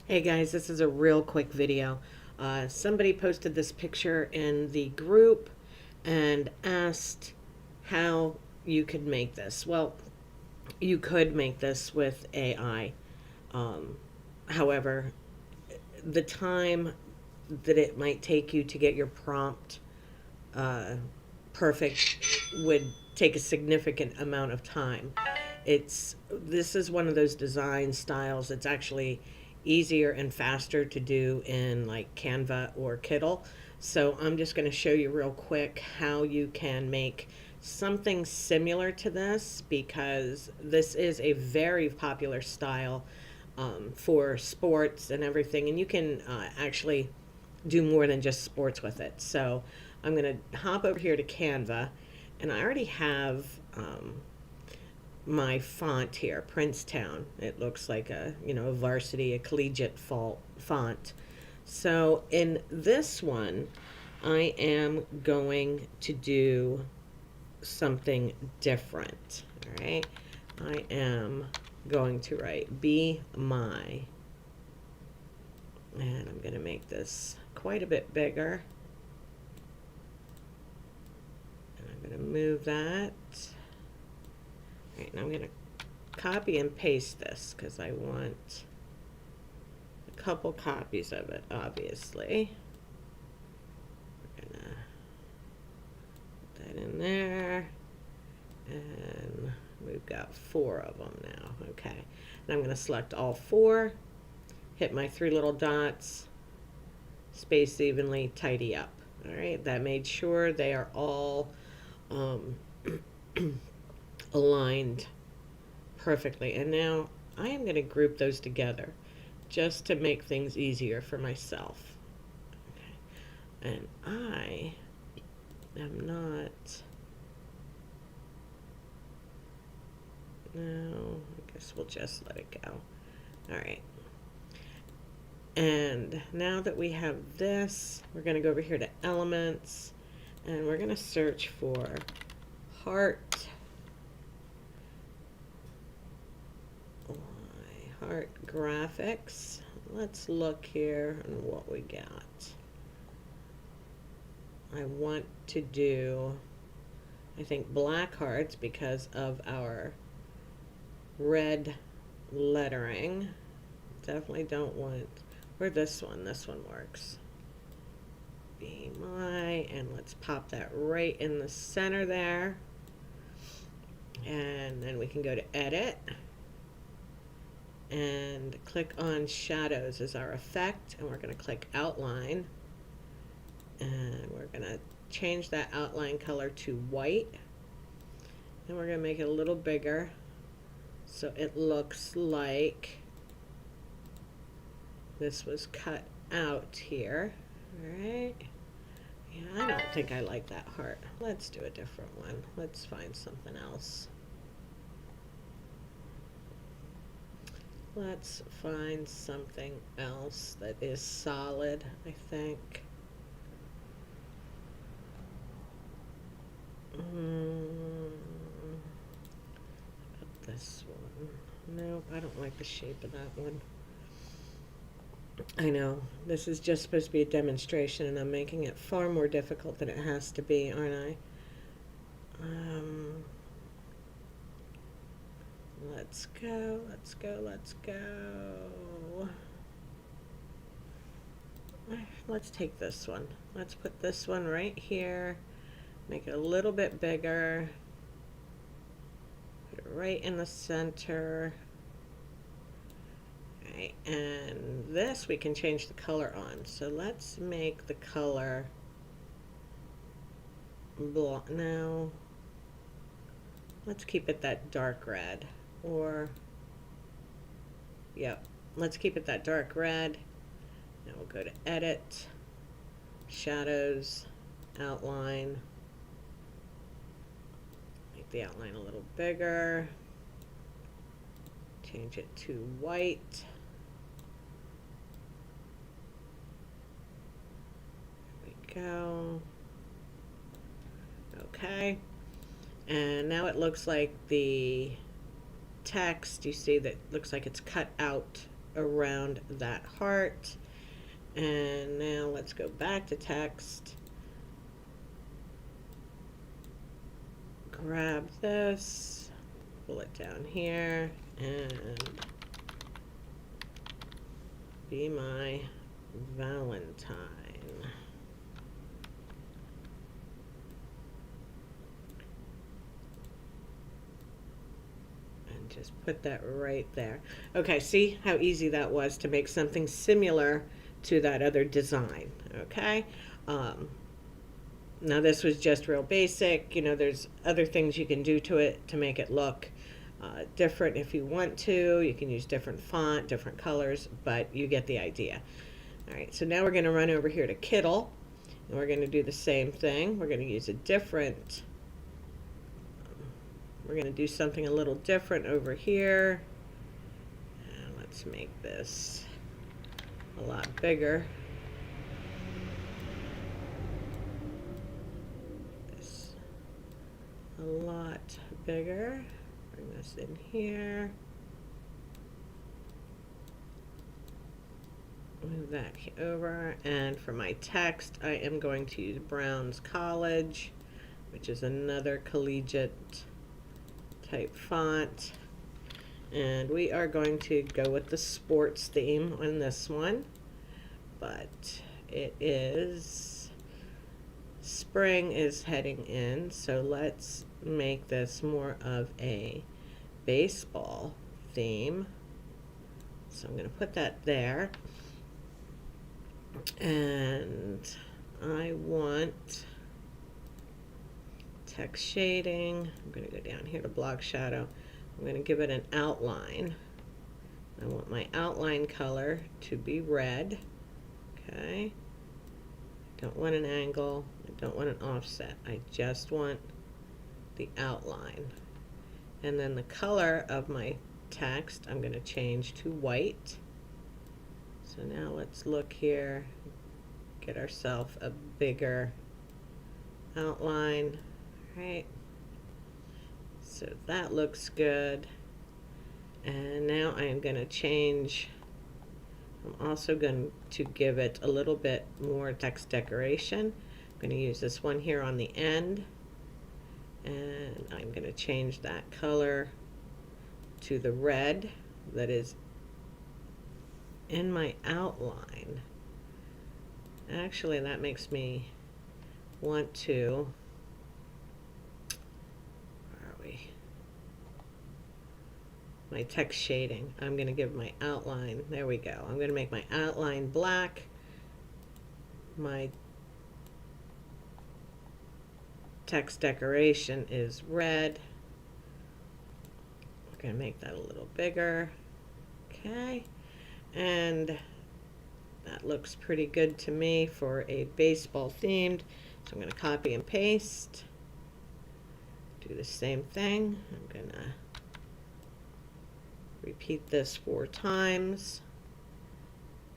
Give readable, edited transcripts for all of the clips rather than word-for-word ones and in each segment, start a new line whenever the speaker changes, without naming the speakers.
Hey guys, this is a real quick video. Somebody posted this picture in the group and asked how you could make this. Well, you could make this with AI. Um, However, the time that it might take you to get your prompt uh, perfect would take a significant amount of time. This is one of those design styles that's actually easier and faster to do in like Canva or Kittl. So I'm just going to show you real quick how you can make something similar to this, because this is a very popular style for sports and everything, and you can actually do more than just sports with it. So I'm going to hop over here to Canva, and I already have my font here, Princetown. It looks like a varsity, a collegiate font. So in this one, I am going to do something different. All right, I am going to write "Be My," and I'm going to make this quite a bit bigger. And I'm going to move that. All right, now I'm going to copy and paste this because I want a couple copies of it, obviously. We're going to put that in there. And we've got 4 of them now. Okay. And I'm going to select all 4, hit my 3 little dots, space evenly, tidy up. All right, that made sure they are all aligned perfectly. And now I am going to group those together just to make things easier for myself. Okay. And I am not... No, I guess we'll just let it go. All right. And now that we have this, we're going to go over here to Elements, and we're going to search for Heart. Heart Graphics. Let's look here and what we got. I want to do, I think, black hearts because of our red lettering. Definitely don't want, or this one works. Be My, and let's pop that right in the center there. And then we can go to Edit and click on Shadows as our effect, and we're going to click Outline, and we're going to change that outline color to white, and we're going to make it a little bigger so it looks like this was cut out here. All right. Yeah, I don't think I like that heart. Let's do a different one. Let's find something else. Let's find something else that is solid, I think. This one. Nope, I don't like the shape of that one. I know, this is just supposed to be a demonstration, and I'm making it far more difficult than it has to be, aren't I? Let's go, let's go, let's go. Let's take this one. Let's put this one right here. Make it a little bit bigger. Put it right in the center. Right, and this we can change the color on. So let's make the color now. Let's keep it that dark red. Or, yep, let's keep it that dark red. Now we'll go to Edit, Shadows, Outline. Make the outline a little bigger. Change it to white. There we go. Okay. And now it looks like the text, you see that looks like it's cut out around that heart. And now let's go back to text. Grab this, pull it down here, and be my Valentine. And just put that right there. Okay, see how easy that was to make something similar to that other design, okay? Now this was just real basic. You know, there's other things you can do to it to make it look different if you want to. You can use different font, different colors, but you get the idea. All right, so now we're going to run over here to Kittl, and we're going to do the same thing. We're going to use a different, we're going to do something a little different over here. And let's make this a lot bigger. A lot bigger. Bring this in here. Move that over. And for my text, I am going to use Brown's College, which is another collegiate type font. And we are going to go with the sports theme on this one. But it is, spring is heading in, so let's make this more of a baseball theme. So I'm going to put that there. And I want text shading. I'm going to go down here to block shadow. I'm going to give it an outline. I want my outline color to be red. Okay. Don't want an angle. I don't want an offset. I just want the outline. And then the color of my text I'm going to change to white. So now let's look here, get ourselves a bigger outline. All right. So that looks good. And now I am going to change, I'm also going to give it a little bit more text decoration. I'm going to use this one here on the end, and I'm going to change that color to the red that is in my outline. Actually, that makes me want to, where are we? My text shading. I'm going to give my outline, there we go. I'm going to make my outline black. My text decoration is red. We're going to make that a little bigger. Okay. And that looks pretty good to me for a baseball themed. So I'm going to copy and paste. Do the same thing. I'm going to repeat this 4 times.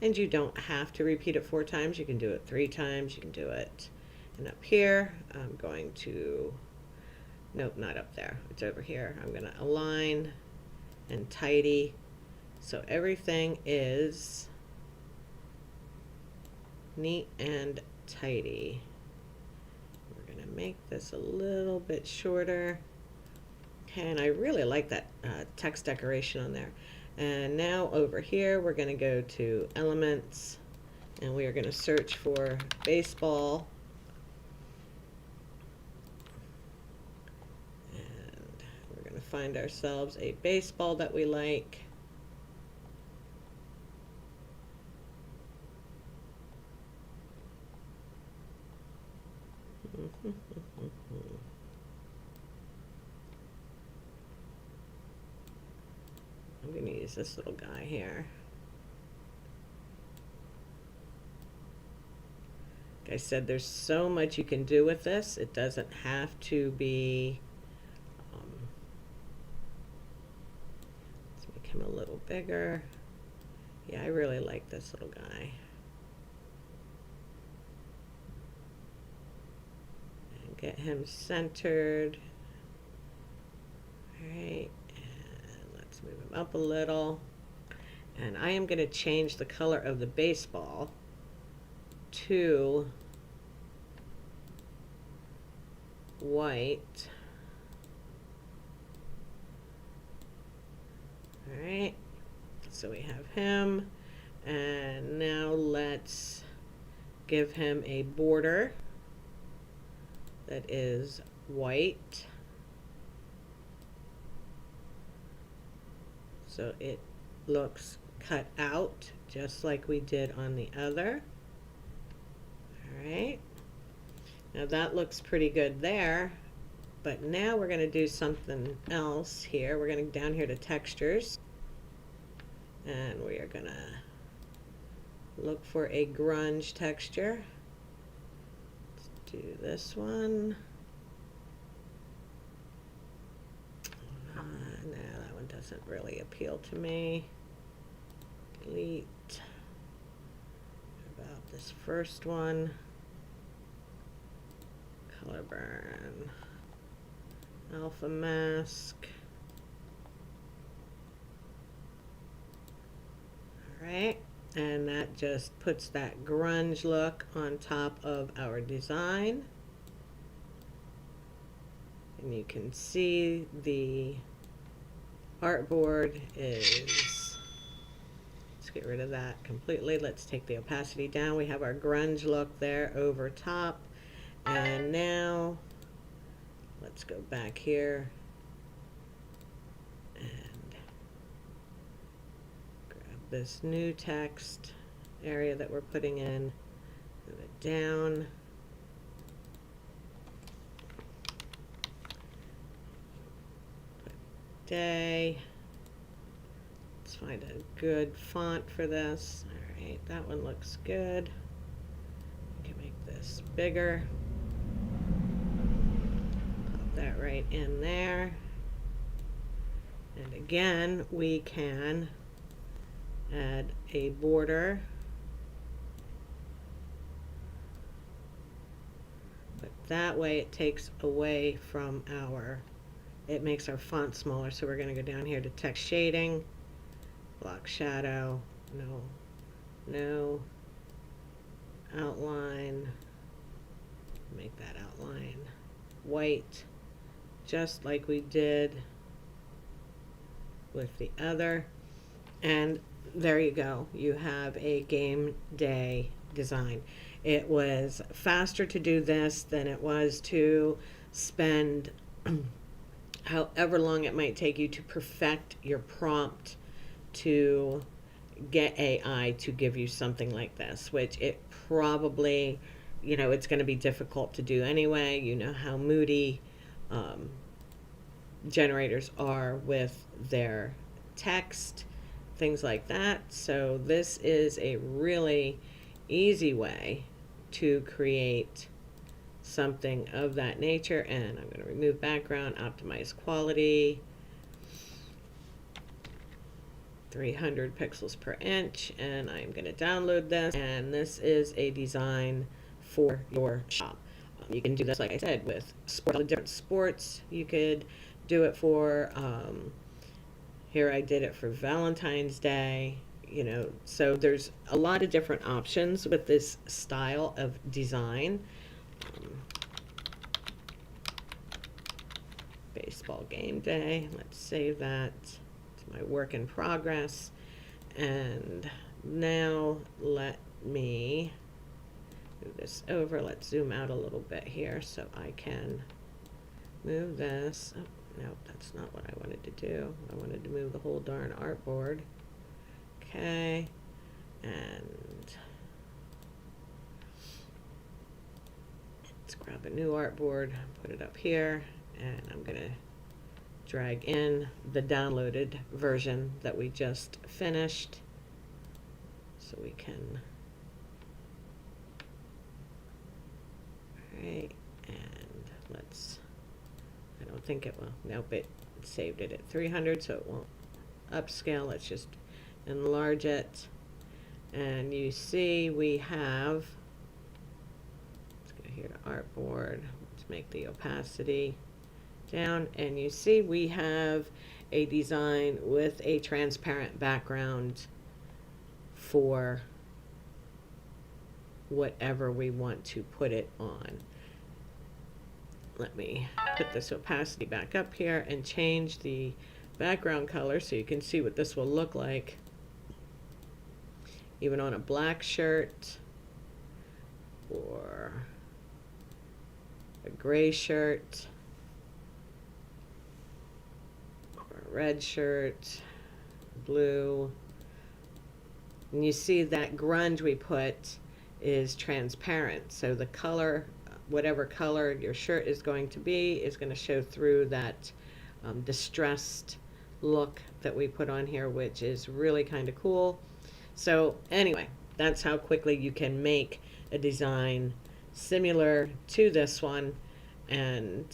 And you don't have to repeat it 4 times. You can do it 3 times. You can do it. And up here, I'm going to, nope, not up there. It's over here. I'm going to align and tidy. So everything is neat and tidy. We're going to make this a little bit shorter. Okay, and I really like that text decoration on there. And now over here, we're going to go to Elements, and we are going to search for baseball. And we're going to find ourselves a baseball that we like. I'm going to use this little guy here. Like I said, there's so much you can do with this. It doesn't have to be, let's make him a little bigger. Yeah, I really like this little guy. And get him centered. All right. Move him up a little, And I am going to change the color of the baseball to white. All right, so we have him, and now let's give him a border that is white, so it looks cut out just like we did on the other. All right, now that looks pretty good there, but now we're going to do something else here. We're going to down here to textures, and we are going to look for a grunge texture. Let's do this one. No, that one doesn't really appeal to me. Delete. What about this first one? Color burn. Alpha mask. All right, and that just puts that grunge look on top of our design. And you can see the artboard is, let's get rid of that completely. Let's take the opacity down. We have our grunge look there over top. And now let's go back here and grab this new text area that we're putting in, move it down. Day. Let's find a good font for this. All right, that one looks good. We can make this bigger. Pop that right in there. And again, we can add a border. But that way it takes away from our, it makes our font smaller. So we're going to go down here to text shading, block shadow, no, outline, make that outline white, just like we did with the other. And there you go. You have a game day design. It was faster to do this than it was to spend however long it might take you to perfect your prompt to get AI to give you something like this, which it probably, you know, it's going to be difficult to do anyway. You know how moody generators are with their text, things like that. So this is a really easy way to create something of that nature. And I'm going to remove background, optimize quality, 300 pixels per inch, and I'm going to download this. And this is a design for your shop. You can do this, like I said, with all the different sports. You could do it for, here I did it for Valentine's Day, you know, so there's a lot of different options with this style of design. Baseball game day, let's save that to my work in progress. And now let me move this over. Let's zoom out a little bit here so I can move this. Oh, no, that's not what I wanted to do. I wanted to move the whole darn artboard. Okay, and let's grab a new artboard, put it up here, and I'm going to drag in the downloaded version that we just finished so we can, all right, and let's, I don't think it will, nope, it saved it at 300, so it won't upscale. Let's just enlarge it, and you see we have, let's go here to artboard, let's make the opacity down, and you see we have a design with a transparent background for whatever we want to put it on. Let me put this opacity back up here and change the background color so you can see what this will look like. Even on a black shirt or a gray shirt or a red shirt, blue. And you see that grunge we put is transparent, so the color, whatever color your shirt is going to show through that distressed look that we put on here, which is really kind of cool. So anyway, that's how quickly you can make a design similar to this one and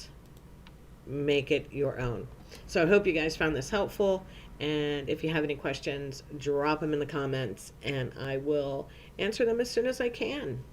make it your own. So I hope you guys found this helpful, and if you have any questions, drop them in the comments and I will answer them as soon as I can.